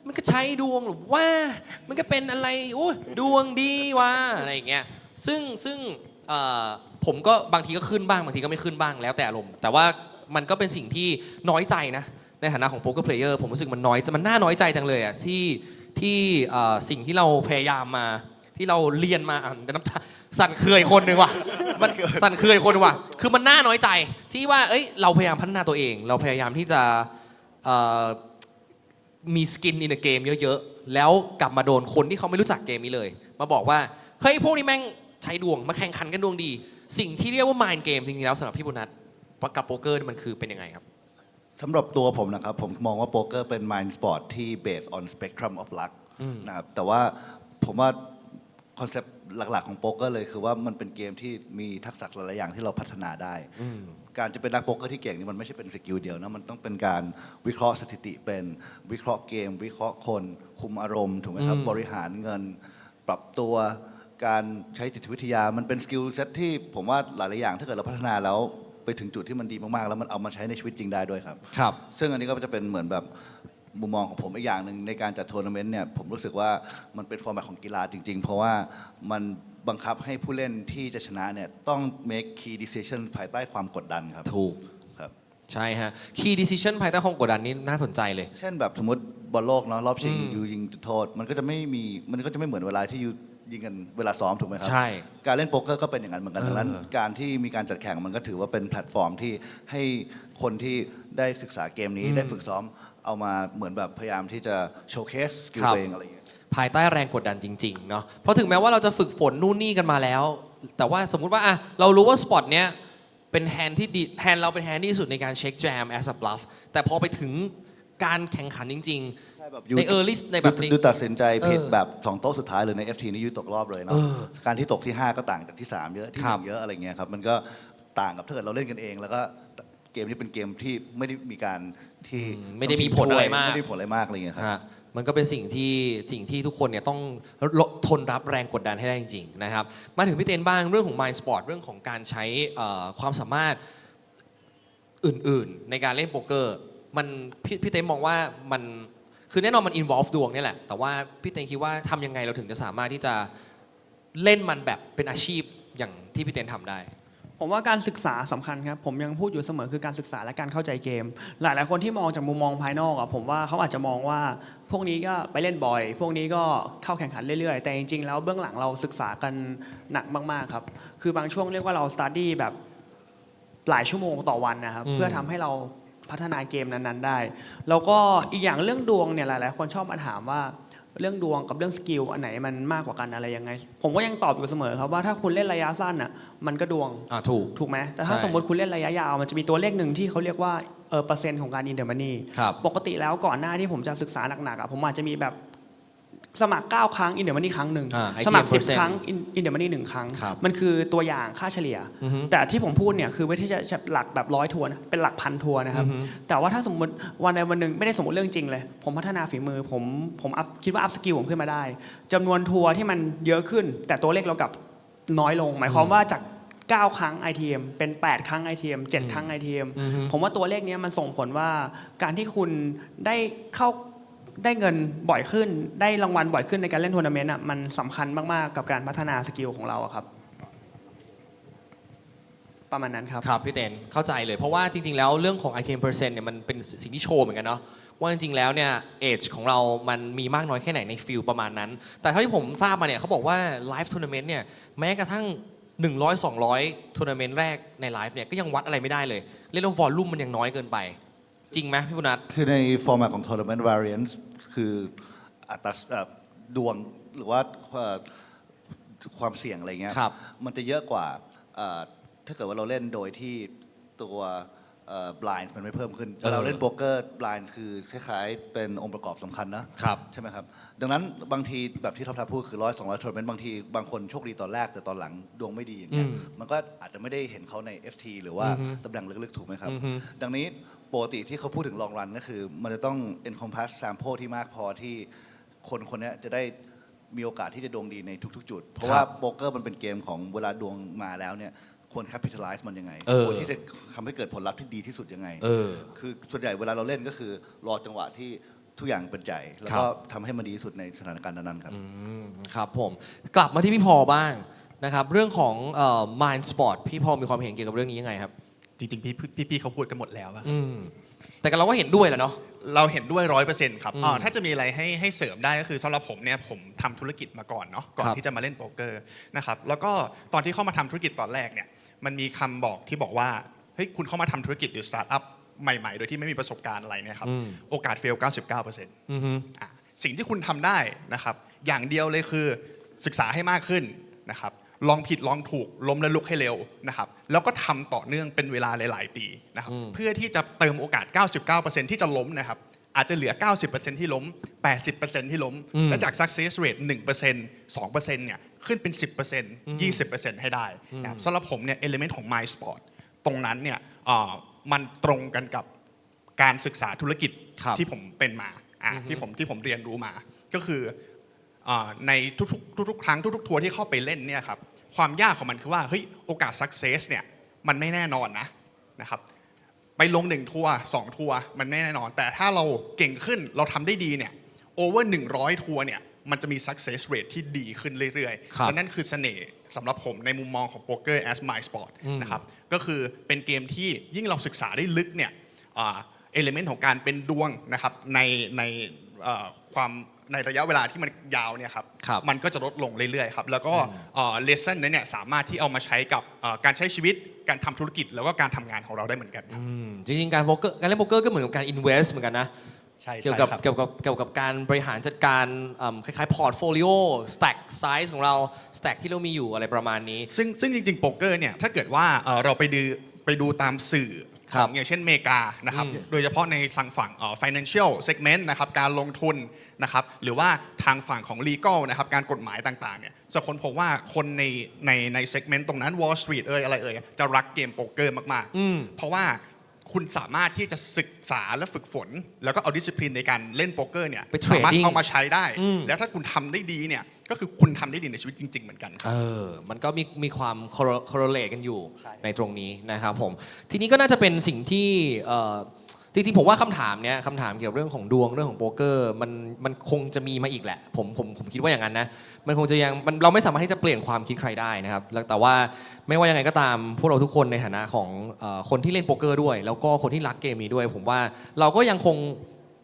มันก็ใช้ดวงหรือว่ามันก็เป็นอะไรโอ้ดวงดีว่ะอะไรอย่างเงี้ยซึ่งผมก็บางทีก็ขึ้นบ้างบางทีก็ไม่ขึ้นบ้างแล้วแต่อารมณ์แต่ว่ามันก็เป็นสิ่งที่น้อยใจนะในฐานะของโป๊กเกอร์เพลเยอร์ผมรู้สึกมันน่าน้อยใจจังเลยอ่ะที่สิ่งที่เราพยายามมา ที่เราเรียนมาน้ำตาสั่นเคยคนหนึ่งว่ะมันสั่นเคยคนว่ะคือมันน่าน้อยใจที่ว่าเอ้ยเราพยายามพัฒนาตัวเอง เราพยายามที่จะมีสกินในเกมเยอะๆแล้วกลับมาโดนคนที่เขาไม่รู้จักเกมนี้เลยมาบอกว่าเฮ้ยพวกนี้แม่งใช้ดวงมาแข่งขันกันดวงดี สิ่งที่เรียกว่า mind game จริงๆแล้วสำหรับพี่บุญนัทกับโป๊กเกอร์มันคือเป็นยังไงครับ สำหรับตัวผมนะครับ ผมมองว่าโป๊กเกอร์เป็น mind sport ที่ based on spectrum of luck นะครับแต่ว่าผมว่าคอนเซปต์หลักๆของโป๊กเกอร์เลยคือว่ามันเป็นเกมที่มีทักษะหลายๆอย่างที่เราพัฒนาได้ การจะเป็นนักโป๊กเกอร์ที่เก่งนี่มันไม่ใช่เป็นสกิลเดียวนะมันต้องเป็นการวิเคราะห์สถิติเป็นวิเคราะห์เกม วิเคราะห์คนคุมอารมณ์ถูกไหมครับบริหารเงินปรับตัวการใช้จิตวิทยามันเป็นสกิลเซ็ตที่ผมว่าหลายๆอย่างถ้าเกิดเราพัฒนาแล้วไปถึงจุดที่มันดีมากๆแล้วมันเอามาใช้ในชีวิตจริงได้ด้วยครับ ครับ ซึ่งอันนี้ก็จะเป็นเหมือนแบบมุมมองของผมอีกอย่างหนึ่งในการจัดทัวร์นาเมนต์เนี่ยผมรู้สึกว่ามันเป็นฟอร์แมตของกีฬาจริงๆ เพราะว่ามันบังคับให้ผู้เล่นที่จะชนะเนี่ยต้อง make key decision ภายใต้ความกดดันครับ ถูก ครับ ใช่ฮะ key decision ภายใต้ความกดดันนี้น่าสนใจเลย เช่นแบบสมมติบอลโลกเนาะรอบชิงยูยิงจุดโทษมันก็จะไม่เหมือนเวลาที่ยูยิงกันเวลาซ้อมถูกไหมครับ ใช่ การเล่นโป๊กเกอร์ก็เป็นอย่างนั้นเหมือนกันดังนั้น เออ การที่มีการจัดแข่งมันก็ถือว่าเป็นแพลตฟอร์มที่ให้คนที่ได้ศึกษาเกมนี้ได้ฝึกซ้อมเอามาเหมือนแบบพยายามที่จะโชว์เคสสกิลตัวเองอะไรอย่างเงี้ย ภายใต้แรงกดดันจริงๆเนาะเพราะถึงแม้ว่าเราจะฝึกฝนนู่นนี่กันมาแล้ว แต่ว่าสมมุติว่าเรารู้ว่าสปอตเนี้ยเป็นแฮนด์ที่ดีแฮนด์เราเป็นแฮนด์ที่ดีที่สุดในการเช็คแจม as a bluff แต่พอไปถึงการแข่งขันจริง ใช่แบบ ๆ ใน early ในแบบนี้ ดูตัดสินใจผิด เออ แบบ2โต๊ะสุดท้ายเลยใน FT นี่ยูตกรอบเลยเนาะ เออ การที่ตกที่ 5 ก็ต่างจากที่ 3 เยอะที่ ครับ 1เยอะอะไรเงี้ยครับมันก็ต่างกับถ้าเกิดเราเล่นกันเอง แล้วก็เกมนี้เป็นเกมที่ไม่ได้มีการที่ ไม่ได้มีผลอะไรมาก ไม่ได้มีผลอะไรมากอะไรเงี้ยครับ ฮะมันก็เป็นสิ่งที่ทุกคนเนี่ยต้องทนรับแรงกดดันให้ได้จริงๆนะครับมาถึงพี่เต้นบ้างเรื่องของ mind sport เรื่องของการใช้ความสามารถอื่นๆ ในการเล่นโป๊กเกอร์มันพี่เต้นมองว่ามันคือแน่นอนมัน involve ดวงนี่แหละ แต่ว่าพี่เต้นคิดว่าทำยังไงเราถึงจะสามารถที่จะเล่นมันแบบเป็นอาชีพอย่างที่พี่เต้นทำได้ ผมว่าการศึกษาสำคัญครับผมยังพูดอยู่เสมอคือการศึกษาและการเข้าใจเกม หลายๆคนที่มองจากมุมมองภายนอกผมว่าเขาอาจจะมองว่าพวกนี้ก็ไปเล่นบ่อย พวกนี้ก็เข้าแข่งขันเรื่อยๆ แต่จริงๆแล้วเบื้องหลังเราศึกษากันหนักมากๆครับคือบางช่วงเรียกว่าเรา study แบบหลายชั่วโมงต่อวันนะครับเพื่อทำให้เราพัฒนาเกมนั้นๆได้แล้วก็อีกอย่างเรื่องดวงเนี่ยหลายๆคนชอบมาถามว่าเรื่องดวงกับเรื่องสกิลอันไหนมันมากกว่ากันอะไรยังไงผมก็ยังตอบอยู่เสมอครับว่าถ้าคุณเล่นระยะสั้นมันก็ดวง ถูกไหมแต่ถ้า ใช่ สมมติคุณเล่นระยะยาวมันจะมีตัวเลขหนึ่งที่เขาเรียกว่าเปอร์เซ็นต์ของการอินเดอร์มันนี่ ครับ ปกติแล้วก่อนหน้าที่ผมจะศึกษาหนักๆผมอาจจะมีแบบสมัคร9ครั้งอินเดอร์มันนี่ครั้งหนึ่ง ITM สมัคร10 percent ครั้งอินเดอร์มันนี่1ครั้ง ครับ มันคือตัวอย่างค่าเฉลี่ย อือฮึ แต่ที่ผมพูดเนี่ยคือไม่ใช่จะหลักแบบ100ทัวร์นะเป็นหลักพันทัวร์นะครับ อือฮึ แต่ว่าถ้าสมมติวันใดวันหนึ่งไม่ได้สมมติเรื่องจริงเลย ผมพัฒนาฝีมือผมคิดว่าอัพสกิลผมขึ้นมาได้จำนวนทัวร์ที่มันเยอะขึ้น แต่ตัวเลขเรากลับน้อยลง หมายความว่าจาก9 ครั้ง ITM เป็น 8 ครั้ง ITM 7 ครั้ง ITM ผมว่าตัวเลขนี้มันส่งผลว่าการที่คุณได้เงินบ่อยขึ้น ได้รางวัลบ่อยขึ้นในการเล่นทัวร์นาเมนต์มันสำคัญมากๆกับการพัฒนาสกิลของเราครับประมาณนั้นครับ ครับพี่เต้นเข้าใจเลยเพราะว่าจริงๆแล้วเรื่องของ ITM percent เนี่ยมันเป็นสิ่งที่โชว์เหมือนกันเนาะว่าจริงๆแล้วเนี่ยเอจของเรามันมีมากน้อยแค่ไหนในฟิลประมาณนั้น แต่เท่าที่ผมทราบมาเนี่ยเขาบอกว่าไลฟ์ทัวร์นาเมนต์เนี่ยแม้กระทั่ง 100-200 ทัวร์นาเมนต์แรกในไลฟ์เนี่ยก็ยังวัดอะไรไม่ได้เลยเรียกว่าวอลลุ่มมันยังน้อยเกินไป จริงไหมพี่บุญนัท คือในฟอร์แมตของ Tournament Variance คืออัตราดวงหรือว่าความเสี่ยงอะไรเงี้ย ครับ มันจะเยอะกว่าถ้าเกิดว่าเราเล่นโดยที่ตัวblind มันไม่เพิ่มขึ้นเวลาเราเล่นโป๊กเกอร์ blind คือคล้ายๆเป็นองค์ประกอบสำคัญนะครับ ใช่ไหมครับ ดังนั้นบางทีแบบที่ท็อปทัพพูดคือ100-200 ทัวร์นาเมนต์บางทีบางคนโชคดีตอนแรกแต่ตอนหลังดวงไม่ดีอย่างเงี้ยมันก็อาจจะไม่ได้เห็นเขาใน FT หรือว่าตำแหน่งลึกๆถูกไหมครับ ดังนี้ปกติที่เขาพูดถึงลองรันก็คือมันจะต้อง encompass sample ที่มากพอที่คนนี้จะได้มีโอกาสที่จะดวงดีในทุกๆจุด เพราะว่าโป๊กเกอร์มันเป็นเกมของเวลาดวงมาแล้วเนี่ยควร capitalize มันยังไงควรที่จะทำให้เกิดผลลัพธ์ที่ดีที่สุดยังไงคือส่วนใหญ่เวลาเราเล่นก็คือรอจังหวะที่ทุกอย่างเป็นใจแล้วก็ทำให้มันดีที่สุดในสถานการณ์นั้นๆครับ ครับผมกลับมาที่พี่พอบ้างนะครับเรื่องของmind sport พี่พอมีความเห็นเกี่ยวกับเรื่องนี้ยังไงครับ จริงๆพี่เขาพูดกันหมดแล้วอะ แต่เราก็เห็นด้วยแหละเนาะ เราเห็นด้วย100%ครับ อืม ถ้าจะมีอะไรให้เสริมได้ก็คือสำหรับผมเนี่ยผมทำธุรกิจมาก่อนเนาะก่อน ครับ ที่จะมาเล่นโป๊กเกอร์นะครับแล้วก็ตอนที่เข้ามาทำธุรกิจตอนแรกเนี่ยมันมีคำบอกที่บอกว่าเฮ้ยคุณเข้ามาทำธุรกิจหรือสตาร์ทอัพใหม่ๆ โดยที่ไม่มีประสบการณ์อะไรเนี่ยครับ อืม โอกาสเฟล 99% อือฮึ สิ่งที่คุณทำได้นะครับอย่างเดียวเลยคือศึกษาให้มากขึ้นนะครับลองผิดลองถูกล้มและลุกให้เร็วนะครับแล้วก็ทำต่อเนื่องเป็นเวลาหลายๆปีนะครับเพื่อที่จะเติมโอกาส 99% ที่จะล้มนะครับอาจจะเหลือ 90% ที่ล้ม 80% ที่ล้ม และจาก success rate 1% 2%เนี่ยขึ้นเป็น 10% 20% ให้ได้นะครับสำหรับผมเนี่ย element ของ My Sport ตรงนั้นเนี่ยมันตรงกันกับการศึกษาธุรกิจ ครับ ที่ผมเป็นมาที่ผมเรียนรู้มา ก็คือในทุกๆครั้งทุกๆทัวร์ที่เข้าไปเล่นเนี่ยครับความยากของมันคือว่าเฮ้ยโอกาส success เนี่ยมันไม่แน่นอนนะครับไปลง1ทัวร์2ทัวร์มันไม่แน่นอน แต่ถ้าเราเก่งขึ้นเราทำได้ดีเนี่ย over 100ทัวร์เนี่ยมันจะมี success rate ที่ดีขึ้นเรื่อยๆ ครับ และนั่นคือเสน่ห์สำหรับผมในมุมมองของ Poker as my sport นะครับก็คือเป็นเกมที่ยิ่งเราศึกษาได้ลึกเนี่ยเอลิเมนต์ของการเป็นดวงนะครับในความในระยะเวลาที่มันยาวเนี่ยครับ ครับ มันก็จะลดลงเรื่อยๆครับแล้วก็เลสเซ่นนั้นเนี่ยสามารถที่เอามาใช้กับการใช้ชีวิตการทำธุรกิจแล้วก็การทำงานของเราได้เหมือนกันครับ จริงๆการเล่นโป๊กเกอร์ก็เหมือนกับการ invest เหมือนกันนะ ใช่ เกี่ยวกับ ครับ เกี่ยวกับการบริหารจัดการคล้ายๆพอร์ตโฟลิโอ stack size ของเรา stack ที่เรามีอยู่อะไรประมาณนี้ ซึ่งจริงๆโป๊กเกอร์เนี่ยถ้าเกิดว่าเราไปดูตามสื่อ ค ข รั อบ งอย่างเช่นอเมริกานะครับโดยเฉพาะในทางฝั่งfinancial segment นะครับการลงทุนนะครับหรือว่าทางฝั่งของ legal นะครับการกฎหมายต่างๆเนี่ยจะค้นพบว่าคนใน segment ตรงนั้น Wall Street อะไรจะรักเกมโป๊กเกอร์มากๆเพราะว่าคุณสามารถที่จะศึกษาและฝึกฝน แล้วก็เอาดิสซิ p ลินในการเล่นโป๊กเกอร์เนี่ย ไป สามารถ trading เอามาใช้ได้ แล้วถ้าคุณทำได้ดีเนี่ยก็คือคุณทำได้ดีในชีวิตจริง ๆ เหมือนกันครับ มันก็มีความ correlate กันอยู่ในตรงนี้นะครับผม ทีนี้ก็น่าจะเป็นสิ่งที่จริงๆผมว่าคำถามเนี้ยคำถามเกี่ยวกับเรื่องของดวงเรื่องของโป๊กเกอร์มันคงจะมีมาอีกแหละผมคิดว่าอย่างนั้นนะมันคงจะยังเราไม่สามารถที่จะเปลี่ยนความคิดใครได้นะครับแต่ว่าไม่ว่ายังไงก็ตามพวกเราทุกคนในฐานะของคนที่เล่นโป๊กเกอร์ด้วย แล้วก็คนที่รักเกมนี้ด้วย ผมว่าเราก็ยังคง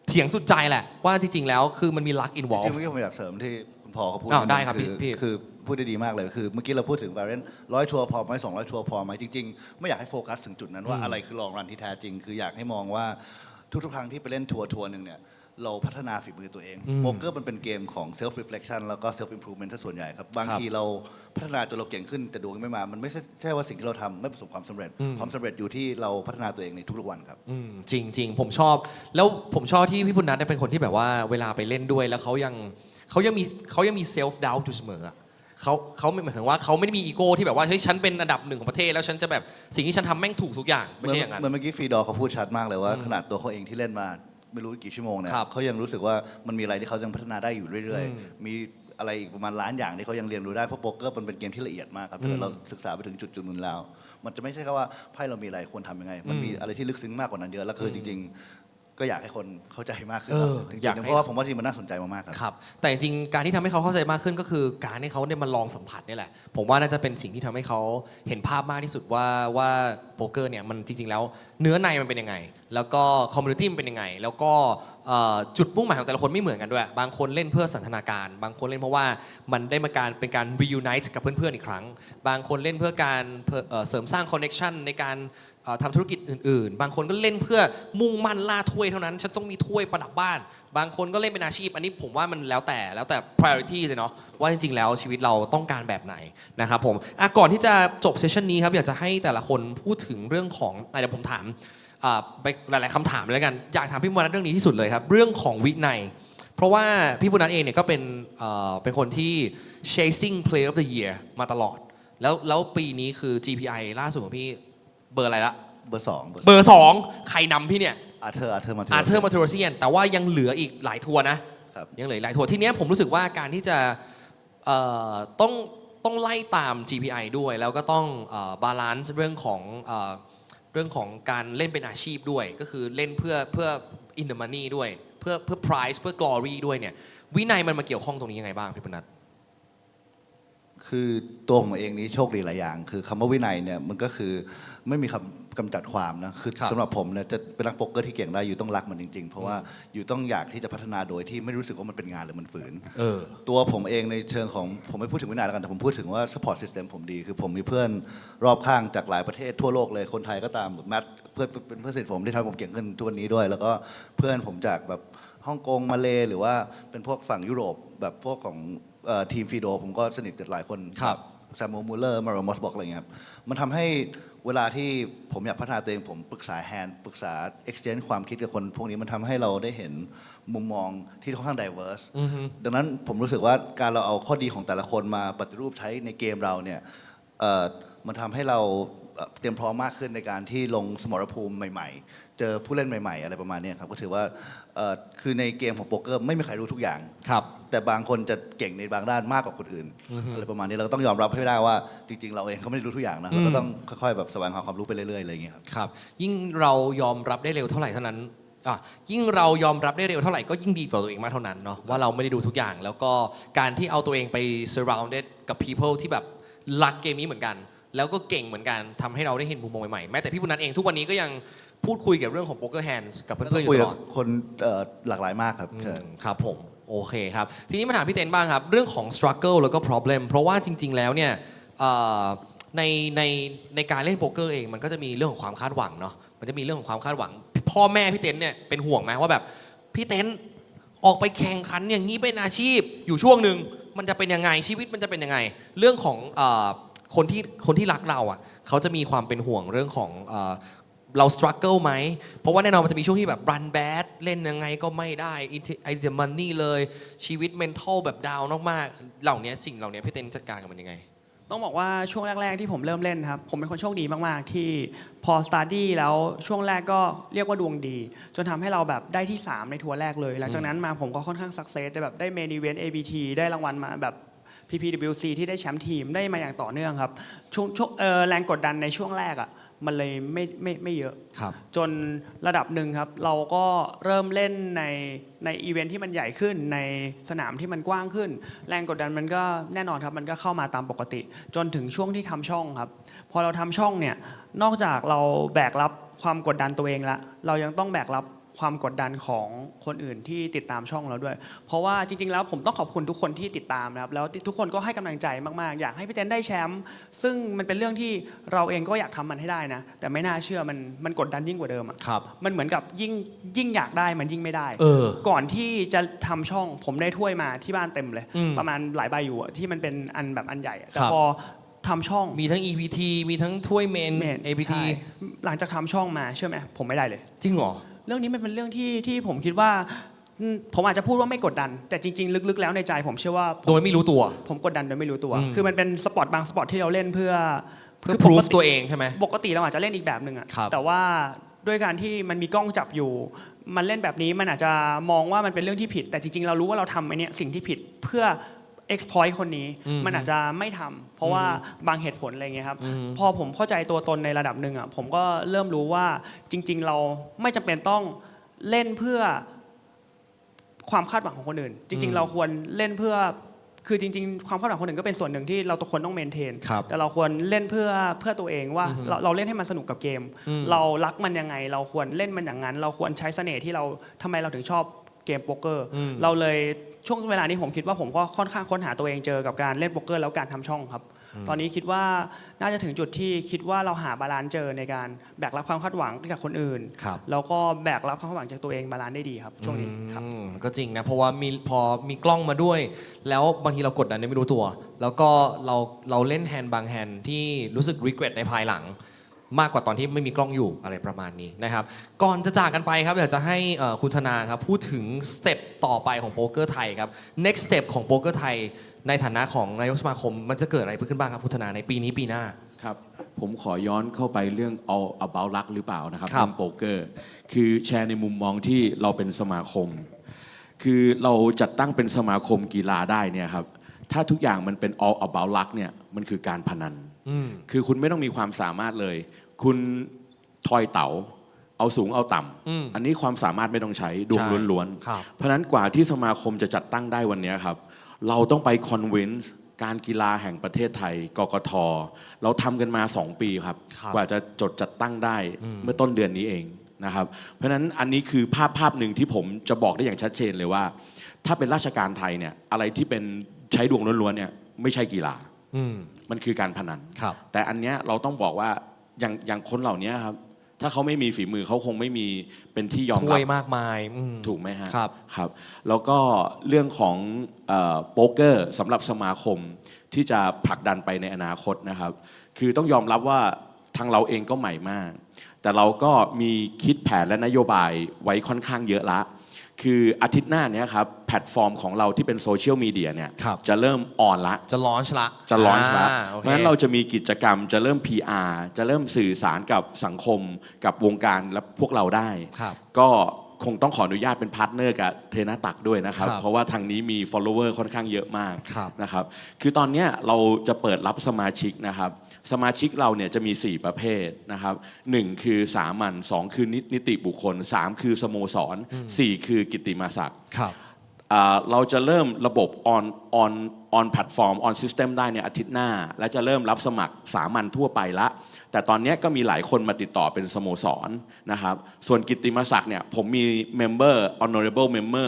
เถียงสุดใจแหละว่าจริงๆแล้วคือมันมี luck จริง involve ๆเมื่อกี้ผมอยากเสริมที่คุณพอเขาพูด ได้ครับ นิดนึง พี่ คือพูดได้ดีมากเลยคือเมื่อกี้เราพูดถึง variant 100 ชัวร์พอไหม200 ชัวร์พอไหมจริงๆ ไม่อยากให้โฟกัสถึงจุดนั้นว่าอะไรคือลองรันที่แท้จริง คืออยากให้มองว่าทุกๆครั้งที่ไปเล่นทัวร์หนึ่งเนี่ยเราพัฒนาฝีมือตัวเองโป๊กเกอร์มันเป็นเกมของ self reflection แล้วก็ self improvement ซะส่วนใหญ่ครับบางทีเราพัฒนาจนเราเก่งขึ้นแต่ดวงไม่มามันไม่ใช่ว่าสิ่งที่เราทำไม่ประสบความสำเร็จความสำเร็จอยู่ที่เราพัฒนาตัวเองในทุกๆวันครับ จริงๆผมชอบแล้วผมชอบที่พี่พุทธนัทเนี่ยเป็นคนที่แบบว่าเวลาไปเล่นด้วยแล้วเขายังมีเซลฟ์ดาวต์อยู่เสมออะเขาไม่หมายถึงว่าเขาไม่ได้มีอีโก้ที่แบบว่าเฮ้ยฉันเป็นอันดับหนึ่งของประเทศแล้วฉันจะแบบสิ่งที่ฉันทำแม่งถูกทุกอย่างไม่ใช่อย่างนั้น เหมือนเมื่อกี้ฟรีดอร์เขาพูดชัดมากเลยว่าขนาดตัวเขาเองที่เล่นมาไม่รู้กี่ชั่วโมงเนี่ย ครับ เขายังรู้สึกว่ามันมีอะไรที่เขายังพัฒนาได้อยู่เรื่อยๆ มีอะไรอีกประมาณล้านอย่างที่เขายังเรียนรู้ได้เพราะโป๊กเกอร์มันเป็นเกมที่ละเอียดมากครับถ้าเกิดเราศึกษาไปถึงจุดนึงแล้ว มันจะไม่ใช่แค่ว่าไพ่เรามีอะไรควรทำยังไง มันมีอะไรที่ลึกซึ้งมากกว่านั้นเยอะแล้วคือจริงๆ ก็อยากให้คนเข้าใจมากขึ้นครับจริง อยาก ๆ ให้ เพราะว่าผมว่าจริงมันน่าสนใจมากๆครับ ครับแต่จริงๆการที่ทำให้เขาเข้าใจมากขึ้นก็คือการที่เขาได้มาลองสัมผัสนี่แหละผมว่าน่าจะเป็นสิ่งที่ทำให้เขาเห็นภาพมากที่สุดว่าโป๊กเกอร์เนี่ยมันจริงๆแล้วเนื้อในมันเป็นยังไง แล้วก็คอมมูนิตี้มันเป็นยังไง แล้วก็จุดมุ่งหมายของแต่ละคนไม่เหมือนกันด้วย บางคนเล่นเพื่อสันทนาการ บางคนเล่นเพราะว่ามันได้มาเป็นการ reunite กับเพื่อนๆอีกครั้ง บางคนเล่นเพื่อการเสริมสร้าง connection ในการทำธุรกิจอื่นๆ บางคนก็เล่นเพื่อมุ่งมั่นล่าถ้วยเท่านั้นฉันต้องมีถ้วยประดับบ้าน บางคนก็เล่นเป็นอาชีพ อันนี้ผมว่ามันแล้วแต่ priority เลยเนาะว่าจริงๆแล้วชีวิตเราต้องการแบบไหนนะครับผมก่อนที่จะจบเซสชันนี้ครับอยากจะให้แต่ละคนพูดถึงเรื่องของเดี๋ยวผมถามไปหลายๆคำถามเลยแล้วกันอยากถามพี่บุญนัทเรื่องนี้ที่สุดเลยครับเรื่องของวินัยเพราะว่าพี่บุญนัทเองเนี่ยก็เป็นคนที่ chasing player of the year มาตลอดแล้วปีนี้คือ GPI ล่าสุดของพี่เบอร์อะไรละ เบอร์สอง เบอร์2ใครนำพี่เนี่ย อาร์เธอร์มา อาร์เธอร์มาเทอร์เซียนแต่ว่ายังเหลืออีกหลายทัวร์นะครับ ยังเหลืออีกหลายทัวร์ทีเนี้ยผมรู้สึกว่าการที่จะต้องไล่ตาม GPI ด้วย แล้วก็ต้องบาลานซ์เรื่องของการเล่นเป็นอาชีพด้วย ก็คือเล่นเพื่อ in the money ด้วยเพื่อ prize เพื่อ glory ด้วยเนี่ยวินัยมันมาเกี่ยวข้องตรงนี้ยังไงบ้างพี่ปนัท คือตัวผมเองนี้โชคดีหลายอย่าง คือคำว่าวินัยเนี่ยมันก็คือไม่มีคำกำจัดความนะคือ ครับ สำหรับผมเนี่ยจะเป็นนักโป๊กเกอร์ที่เก่งได้อยู่ต้องรักมันจริงๆ เพราะว่าอยู่ต้องอยากที่จะพัฒนาโดยที่ไม่รู้สึกว่ามันเป็นงานหรือมันฝืน ตัวผมเองในเชิงของผมไม่พูดถึงวินัยแล้วกันแต่ผมพูดถึงว่า support system ผมดี คือผมมีเพื่อนรอบข้างจากหลายประเทศทั่วโลกเลยคนไทยก็ตามแมทเพื่อนเป็นเพื่อนสนิทผมที่ทำให้ผมเก่งขึ้นทุกวันนี้ด้วย แล้วก็เพื่อนผมจากแบบฮ่องกงมาเลหรือว่าเป็นพวกฝั่งยุโรปแบบพวกของทีมฟีโดผมก็สนิทกับหลายคน ครับ แซมมูมูลเลอร์มาโรมอสบอกอะไรเงี้ยครับมันทำให้เวลาที่ผมอยากพัฒนาตัวเองผมปรึกษาแฮนด์ปรึกษา exchange ความคิดกับคนพวกนี้มันทำให้เราได้เห็นมุมมองที่ค่อนข้าง diverse ดังนั้นผมรู้สึกว่าการเราเอาข้อดีของแต่ละคนมาปฏิรูปใช้ในเกมเราเนี่ยมันทำให้เราเตรียมพร้อมมากขึ้นในการที่ลงสมรภูมิใหม่ๆ เจอผู้เล่นใหม่ๆ อะไรประมาณนี้ครับก็ถือว่าคือในเกมของโป๊กเกอร์ไม่มีใครรู้ทุกอย่าง ครับ แต่บางคนจะเก่งในบางด้านมากกว่าคนอื่นอะไรประมาณนี้เราก็ต้องยอมรับให้ได้ว่าจริงๆ เราเองก็ไม่ได้รู้ทุกอย่างนะเราก็ต้องค่อยๆแบบแสวงหาความรู้ไปเรื่อยๆอะไรอย่างเงี้ยครับ ครับยิ่งเรายอมรับได้เร็วเท่าไหร่เท่านั้นยิ่งเรายอมรับได้เร็วเท่าไหร่ก็ยิ่งดีต่อตัวเองมากเท่านั้นเนาะว่าเราไม่ได้ดูทุกอย่าง แล้วก็การที่เอาตัวเองไป surrounded กับ people ที่แบบรักเกมนี้เหมือนกัน แล้วก็เก่งเหมือนกันทำให้เราได้เห็นมุมมองใหม่ๆแม้แต่พี่บุญนันเองทุกวันนี้ก็ยังพูดคุยเกี่ยวกับเรื่องของ poker hands กับเพื่อนๆอยู่ คุย ต กับ ลอด คนหลากหลายมากครับใช่ ครับผมโอเคครับ ทีนี้มาถามพี่เต้นบ้างครับ เรื่องของ struggle แล้วก็ problem เพราะว่าจริง ๆ แล้วเนี่ยเอ่อในในในการเล่นโป๊กเกอร์เองมันก็จะมีเรื่องของความคาดหวังเนาะมันจะมีเรื่องของความคาดหวัง พ่อแม่พี่เต้นเนี่ยเป็นห่วงไหมว่าแบบพี่เต้นออกไปแข่งขันอย่างนี้เป็นอาชีพอยู่ช่วงหนึ่งมันจะเป็นยังไงชีวิตมันจะเป็นยังไง เรื่องของคนที่รักเราอ่ะเขาจะมีความเป็นห่วงเรื่องของเรา struggle ไหม เพราะว่าแน่นอนมันจะมีช่วงที่แบบ run bad เล่นยังไงก็ไม่ได้ไอเดียมันนี่เลยชีวิต mental แบบดาวน์มากๆเหล่านี้สิ่งเหล่านี้พี่เต้นจัดการกับมันยังไง ต้องบอกว่าช่วงแรก ๆ ที่ผมเริ่มเล่นครับผมเป็นคนโชคดีมาก ๆ ที่พอสตาร์ดี้แล้วช่วงแรกก็เรียกว่าดวงดี จนทำให้เราแบบได้ที่ 3 ในทัวร์แรกเลย หลังจากนั้นมาผมก็ค่อนข้างสักเซสได้แบบได้เมนอีเวนต์ ABT ได้รางวัลมาแบบ PPWC ที่ได้แชมป์ทีมได้มาอย่างต่อเนื่องครับช่วงแรงกดดันในช่วงแรกอ่ะมันเลยไม่เยอะ ครับ จนระดับหนึ่งครับเราก็เริ่มเล่นในอีเวนท์ที่มันใหญ่ขึ้นในสนามที่มันกว้างขึ้น แรงกดดันมันก็แน่นอนครับมันก็เข้ามาตามปกติ จนถึงช่วงที่ทำช่องครับพอเราทำช่องเนี่ยนอกจากเราแบกรับความกดดันตัวเองละเรายังต้องแบกรับความกดดันของคนอื่นที่ติดตามช่องเราด้วย เพราะว่าจริงๆแล้วผมต้องขอบคุณทุกคนที่ติดตามนะครับแล้วทุกคนก็ให้กำลังใจมากๆอยากให้พี่เต้นได้แชมป์ซึ่งมันเป็นเรื่องที่เราเองก็อยากทำมันให้ได้นะแต่ไม่น่าเชื่อมันกดดันยิ่งกว่าเดิมอะ ครับ มันเหมือนกับยิ่งอยากได้มันยิ่งไม่ได้ ก่อนที่จะทำช่องผมได้ถ้วยมาที่บ้านเต็มเลย ประมาณหลายใบอยู่อะที่มันเป็นอันแบบอันใหญ่อะแต่ ครับ พอทำช่อง มีทั้ง EPT มีทั้งถ้วยเมน APT ใช่หลังจากทำช่องมาเชื่อไหมผมไม่ได้เลย จริงเหรอ เรื่องนี้มันเป็นเรื่องที่ผมคิดว่าผมอาจจะพูดว่าไม่กดดัน แต่จริง ๆ ลึกๆแล้วในใจผมเชื่อว่า โดยไม่รู้ตัว ผมกดดันโดยไม่รู้ตัว คือมันเป็นสปอร์ตบางสปอร์ตที่เราเล่นเพื่อ คือ proof ตัวเองใช่ไหม ปกติเราอาจจะเล่นอีกแบบหนึ่งอะ ครับ แต่ว่าด้วยการที่มันมีกล้องจับอยู่ มันเล่นแบบนี้มันอาจจะมองว่ามันเป็นเรื่องที่ผิด แต่จริงๆเรารู้ว่าเราทำไอ้นี่สิ่งที่ผิดเพื่อ exploit คนนี้ มันอาจจะไม่ทำเพราะว่าบางเหตุผลอะไรเงี้ยครับ พอผมเข้าใจตัวตนในระดับหนึ่งอ่ะผมก็เริ่มรู้ว่าจริง ๆ เราไม่จำเป็นต้องเล่นเพื่อความคาดหวังของคนอื่น จริง ๆ เราควรเล่นเพื่อคือจริง ๆ ความคาดหวังคนอื่นก็เป็นส่วนหนึ่งที่เราทุกคนต้องเมนเทน ครับ แต่เราควรเล่นเพื่อตัวเองว่าเราเล่นให้มันสนุกกับเกม เรารักมันยังไง เราควรเล่นมันอย่างนั้น เราควรใช้เสน่ห์ที่เราทำไมเราถึงชอบเกมโป๊กเกอร์ เราเลยช่วงเวลานี้ผมคิดว่าผมก็ค่อนข้างค้นหาตัวเองเจอกับการเล่นโป๊กเกอร์แล้วการทำช่องครับ ตอนนี้คิดว่าน่าจะถึงจุดที่คิดว่าเราหาบาลานซ์เจอในการแบกรับความคาดหวังจากคนอื่น ครับ แล้วก็แบกรับความคาดหวังจากตัวเองบาลานซ์ได้ดีครับช่วงนี้ครับ ก็จริงนะ เพราะว่าพอมีกล้องมาด้วย แล้วบางทีเรากดดันโดยไม่รู้ตัว แล้วก็เราเล่นแฮนด์บางแฮนด์ที่รู้สึก regret ในภายหลัง มากกว่าตอนที่ไม่มีกล้องอยู่อะไรประมาณนี้นะครับก่อนจะจากกันไปครับอยากจะให้คุณธนาครับพูดถึงสเต็ปต่อไปของโป๊กเกอร์ไทยครับ next step ของโป๊กเกอร์ไทยในฐานะของนายกสมาคมมันจะเกิดอะไรขึ้นบ้างครับคุณธนาในปีนี้ปีหน้า ครับผมขอย้อนเข้าไปเรื่อง all about luck หรือเปล่านะครับ ครับ เรื่องโป๊กเกอร์คือแชร์ในมุมมองที่เราเป็นสมาคม คือเราจัดตั้งเป็นสมาคมกีฬาได้เนี่ยครับถ้าทุกอย่างมันเป็น all about luck เนี่ยมันคือการพนัน คือคุณไม่ต้องมีความสามารถเลย คุณทอยเต๋าเอาสูงเอาต่ำอันนี้ความสามารถไม่ต้องใช้ดวงล้วน ครับ ๆเพราะฉะนั้นกว่าที่สมาคมจะจัดตั้งได้วันนี้ครับเราต้องไป convince การกีฬาแห่งประเทศไทยกกทเราทำกันมา 2 ปีครับ ครับ กว่าจะจดจัดตั้งได้เมื่อต้นเดือนนี้เองนะครับเพราะฉะนั้นอันนี้คือภาพหนึ่งที่ผมจะบอกได้อย่างชัดเจนเลยว่า ถ้าเป็นราชการไทยเนี่ยอะไรที่เป็นใช้ดวงล้วนๆเนี่ยไม่ใช่กีฬา อืม มันคือการพนัน ครับ แต่อันเนี้ยเราต้องบอกว่าอย่างคนเหล่านี้ครับถ้าเขาไม่มีฝีมือเขาคงไม่มีเป็นที่ยอม ถ้ รั วย บ มากมายถูกไหมฮะ ครับ ครับแล้วก็เรื่องของโป๊กเกอร์สำหรับสมาคมที่จะผลักดันไปในอนาคตนะครับคือต้องยอมรับว่าทางเราเองก็ใหม่มาก แต่เราก็มีคิดแผนและนโยบายไว้ค่อนข้างเยอะละคืออาทิตย์หน้าเนี้ครับแพลตฟอร์มของเราที่เป็นโซเชียลมีเดียเนี่ย ครับ จะเริ่มออนละ จะลอนช์ละ จะลอนช์แล้ว โอ เพ ค ราะฉะนั้นเราจะมีกิจกรรมจะเริ่ม PR จะเริ่มสื่อสารกับสังคมกับวงการและพวกเราได้ ครับ ก็คงต้องขออนุญาตเป็นพาร์ทเนอร์กับเทนาตักด้วยนะครับ ครับ เพราะว่าทางนี้มี follower ค่อนข้างเยอะมาก ครับ นะครับคือตอนเนี้ยเราจะเปิดรับสมาชิกนะครับสมาชิกเราเนี่ยจะมี 4 ประเภทนะครับ1คือสามัญ2คือนิติบุคคล3คือสโมสร4คือกิตติมศักดิ์ ครับ เราจะเริ่มระบบ on platform on system ได้ในอาทิตย์หน้า และจะเริ่มรับสมัครสามัญทั่วไปละ แต่ตอนนี้ก็มีหลายคนมาติดต่อเป็นสโมสรนะครับส่วนกิตติมศักดิ์เนี่ยผมมี member honorable member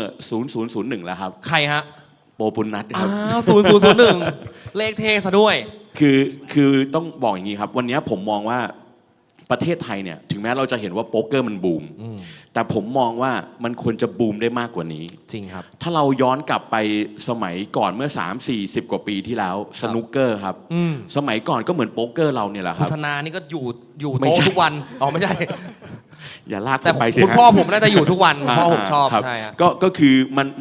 0001 แล้วครับ ใครฮะ โปปุณนัทครับ 0001 เลขเทซะด้วย คือต้องบอกอย่างนี้ครับ วันนี้ผมมองว่าประเทศไทยเนี่ยถึงแม้เราจะเห็นว่าโป๊กเกอร์มันบูมแต่ผมมองว่ามันควรจะบูมได้มากกว่านี้ จริงครับ ถ้าเราย้อนกลับไปสมัยก่อนเมื่อ 3-40 กว่าปีที่แล้วสนุกเกอร์ครับ สมัยก่อนก็เหมือนโป๊กเกอร์เราเนี่ยแหละค คุ รับ ณธนานี่ก็อยู่ ไม่ โต๊ะ ใช่ ทุกวันอ๋อไม่ใช่ อย่าลาก แต่ ผมไปสิ คุณ ฮะ พ่อผมน่าจะอยู่ทุกวันคุณพ่อผมชอบ ครับ ใช่ฮะ ก็คือ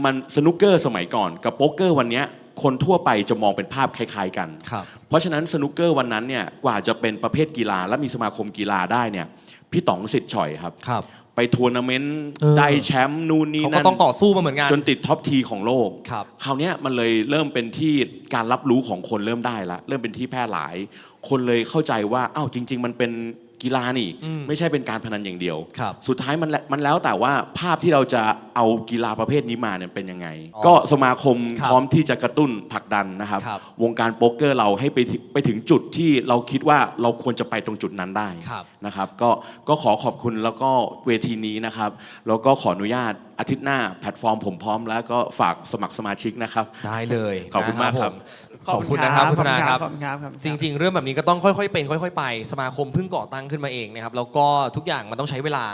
มันสนุกเกอร์สมัยก่อนกับโป๊กเกอร์วันเนี้ยคนทั่วไปจะมองเป็นภาพคล้ายๆกัน ครับ เพราะฉะนั้นสนุกเกอร์วันนั้นเนี่ยกว่าจะเป็นประเภทกีฬาและมีสมาคมกีฬาได้เนี่ยพี่ต๋องสิทธิ์ฉ่อยครับ ครับ ไปทัวร์นาเมนต์ เออ ได้แชมป์นู่นนี่ เขาก็ นั่น ต้องต่อสู้มาเหมือนกัน จนติดท็อปทีของโลก ครับ คราวเนี้ยมันเลยเริ่มเป็นที่การรับรู้ของคนเริ่มได้ละเริ่มเป็นที่แพร่หลาย คนเลยเข้าใจว่าอ้าวจริง ๆ มันเป็นกีฬานี่ ไม่ใช่เป็นการพนันอย่างเดียว ครับ สุดท้ายมันแล้วแต่ว่าภาพที่เราจะเอากีฬาประเภทนี้มาเนี่ยเป็นยังไง อ๋อ ก็สมาคม ครับ พร้อมที่จะกระตุ้นผลักดันนะครับ ครับ วงการโป๊กเกอร์เราให้ไปถึงจุดที่เราคิดว่าเราควรจะไปตรงจุดนั้นได้ ครับ นะครับก็ขอขอบคุณแล้วก็เวทีนี้นะครับแล้วก็ขออนุญาตอาทิตย์หน้าแพลตฟอร์มผมพร้อมแล้วก็ฝากสมัครสมาชิกนะครับ ได้เลย ขอบคุณมากครับ ขอบคุณนะครับคุณธนาครับ ขอบคุณครับ จริง ๆ เรื่องแบบนี้ก็ต้องค่อยๆเป็นค่อยๆไปสมาคมเพิ่งก่อตั้งขึ้นมาเองนะครับแล้วก็ทุกอย่างมันต้องใช้เวลา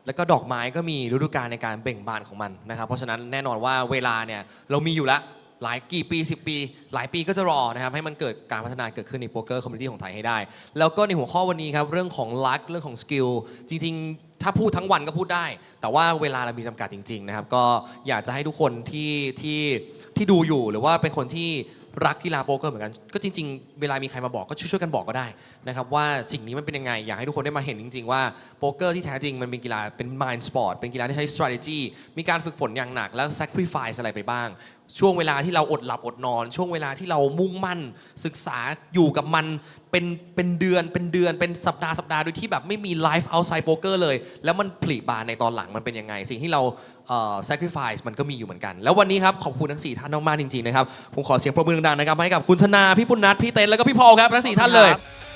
แล้วก็ดอกไม้ก็มีฤดูกาลในการเบ่งบานของมันนะครับเพราะฉะนั้นแน่นอนว่าเวลาเนี่ยเรามีอยู่แล้วหลายกี่ปี10 ปีหลายปีก็จะรอนะครับให้มันเกิดการพัฒนาเกิดขึ้นในโป๊กเกอร์คอมมูนิตี้ของไทยให้ได้ แล้วก็ในหัวข้อวันนี้ครับเรื่องของลัคเรื่องของสกิลจริงๆถ้าพูดทั้งวันก็พูดได้ แต่ว่าเวลาเรามีจำกัดจริงๆนะครับก็อยากจะให้ทุกคนที่ดูอยู่หรือว่าเป็นคนที่รักกีฬาโป๊กเกอร์เหมือนกันก็จริงๆเวลามีใครมาบอกก็ช่วยๆกันบอกก็ได้นะครับว่าสิ่งนี้มันเป็นยังไงอยากให้ทุกคนได้มาเห็นจริงๆว่าโป๊กเกอร์ที่แท้จริงมันเป็นกีฬาเป็น mind sport เป็นกีฬาที่ใช้ strategy มีการฝึกฝนอย่างหนักแล้ว sacrifice อะไรไปบ้าง ช่วงเวลาที่เราอดหลับอดนอน ช่วงเวลาที่เรามุ่งมั่นศึกษาอยู่กับมันเป็นเดือนเป็นสัปดาห์โดยที่แบบไม่มี life outside poker เลย แล้วมันผลิบานในตอนหลังมันเป็นยังไง สิ่งที่เราsacrifice มันก็มีอยู่เหมือนกัน แล้ววันนี้ครับขอบคุณทั้ง4ท่านมากๆจริงๆนะครับผมขอเสียงปรบมือดังๆนะครับให้กับคุณธนาพี่ปุณณัทพี่เต้นแล้วก็พี่พอลครับทั้ง4ท่านเลย ขอบคุณครับ